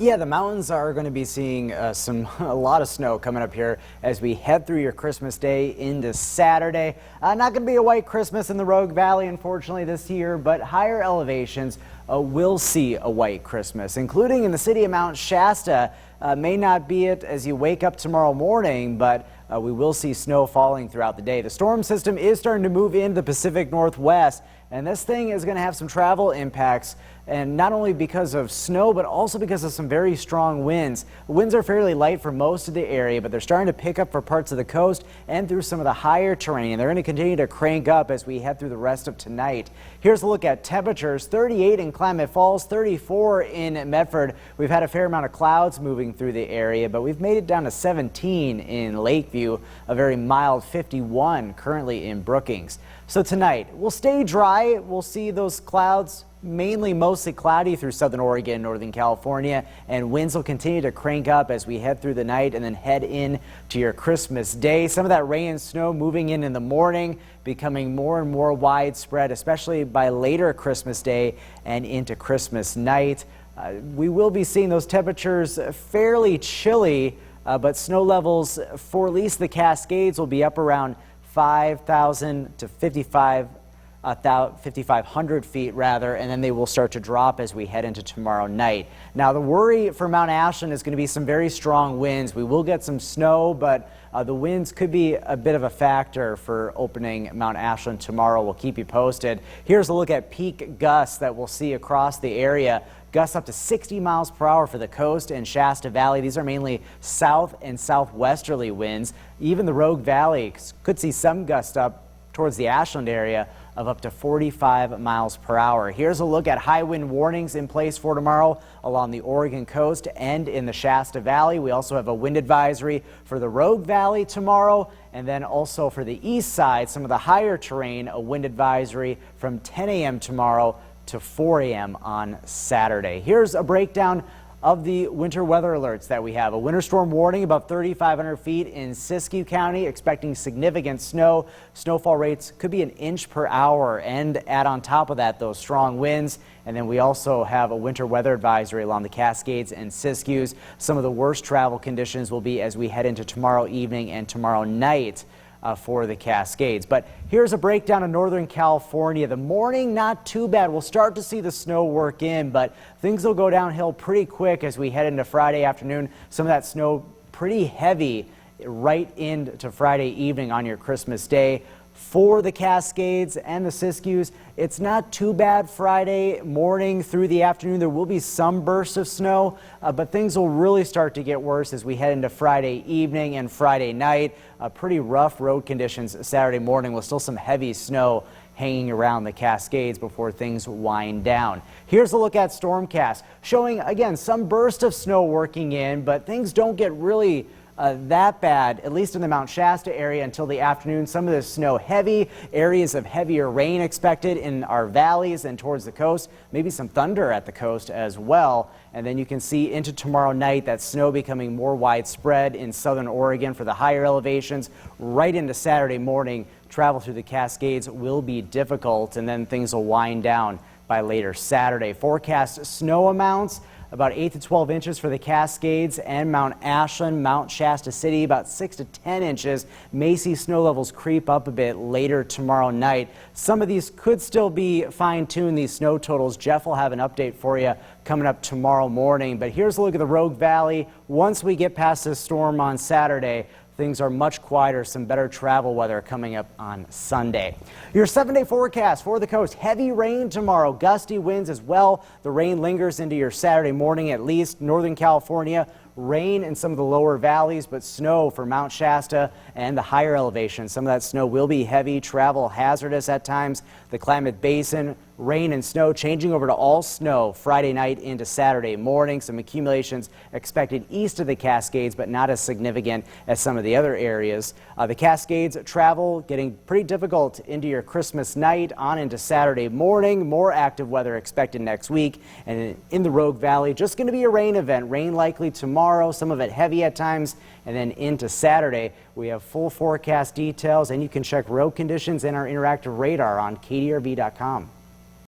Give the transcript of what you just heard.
Yeah, the mountains are going to be seeing a lot of snow coming up here as we head through your Christmas Day into Saturday. Not going to be a white Christmas in the Rogue Valley, unfortunately, this year, but higher elevations will see a white Christmas, including in the city of Mount Shasta. May not be it as you wake up tomorrow morning, but we will see snow falling throughout the day. The storm system is starting to move into the Pacific Northwest, and this thing is going to have some travel impacts, and not only because of snow, but also because of some very strong winds. The winds are fairly light for most of the area, but they're starting to pick up for parts of the coast and through some of the higher terrain. They're going to continue to crank up as we head through the rest of tonight. Here's a look at temperatures. 38 in Klamath Falls, 34 in Medford. We've had a fair amount of clouds moving through the area, but we've made it down to 17 in Lakeview, a very mild 51 currently in Brookings. So tonight, we'll stay dry. We'll see those clouds mostly cloudy through southern Oregon and northern California, and winds will continue to crank up as we head through the night and then head in to your Christmas Day. Some of that rain and snow moving in the morning, becoming more and more widespread, especially by later Christmas Day and into Christmas night. We will be seeing those temperatures fairly chilly, but snow levels for at least the Cascades will be up around 5,000 to 5,500 feet rather, and then they will start to drop as we head into tomorrow night. Now, the worry for Mount Ashland is going to be some very strong winds. We will get some snow, but the winds could be a bit of a factor for opening Mount Ashland tomorrow. We'll keep you posted. Here's a look at peak gusts that we'll see across the area. Gusts up to 60 miles per hour for the coast and Shasta Valley. These are mainly south and southwesterly winds. Even the Rogue Valley could see some gusts up towards the Ashland area of up to 45 miles per hour. Here's a look at high wind warnings in place for tomorrow along the Oregon coast and in the Shasta Valley. We also have a wind advisory for the Rogue Valley tomorrow, and then also for the east side, some of the higher terrain, a wind advisory from 10 a.m. tomorrow to 4 a.m. on Saturday. Here's a breakdown of the winter weather alerts that we have. A winter storm warning above 3,500 feet in Siskiyou County, expecting significant snow. Snowfall rates could be an inch per hour, and add on top of that those strong winds. And then we also have a winter weather advisory along the Cascades and Siskiyous. Some of the worst travel conditions will be as we head into tomorrow evening and tomorrow night for the Cascades. But here's a breakdown of Northern California. The morning, not too bad. We'll start to see the snow work in, but things will go downhill pretty quick as we head into Friday afternoon. Some of that snow pretty heavy right into Friday evening on your Christmas Day. For the Cascades and the Siskiyous, it's not too bad Friday morning through the afternoon. There will be some bursts of snow, but things will really start to get worse as we head into Friday evening and Friday night. Pretty rough road conditions Saturday morning with still some heavy snow hanging around the Cascades before things wind down. Here's a look at Stormcast, showing again some burst of snow working in, but things don't get really that bad, at least in the Mount Shasta area, until the afternoon. Some of the snow heavy, areas of heavier rain expected in our valleys and towards the coast, maybe some thunder at the coast as well. And then you can see into tomorrow night that snow becoming more widespread in southern Oregon for the higher elevations. Right into Saturday morning, travel through the Cascades will be difficult, and then things will wind down by later Saturday. Forecast snow amounts about 8 to 12 inches for the Cascades and Mount Ashland. Mount Shasta City, about 6 to 10 inches. May see snow levels creep up a bit later tomorrow night. Some of these could still be fine-tuned, these snow totals. Jeff will have an update for you coming up tomorrow morning. But here's a look at the Rogue Valley. Once we get past this storm on Saturday, things are much quieter, some better travel weather coming up on Sunday. Your 7-day forecast for the coast: heavy rain tomorrow, gusty winds as well. The rain lingers into your Saturday morning at least. Northern California, rain in some of the lower valleys, but snow for Mount Shasta and the higher elevations. Some of that snow will be heavy, travel hazardous at times. The Klamath Basin, rain and snow changing over to all snow Friday night into Saturday morning. Some accumulations expected east of the Cascades, but not as significant as some of the other areas. The Cascades travel getting pretty difficult into your Christmas night on into Saturday morning. More active weather expected next week. And in the Rogue Valley, just going to be a rain event. Rain likely tomorrow, some of it heavy at times, and then into Saturday. We have full forecast details, and you can check road conditions and our interactive radar on KDRV.com.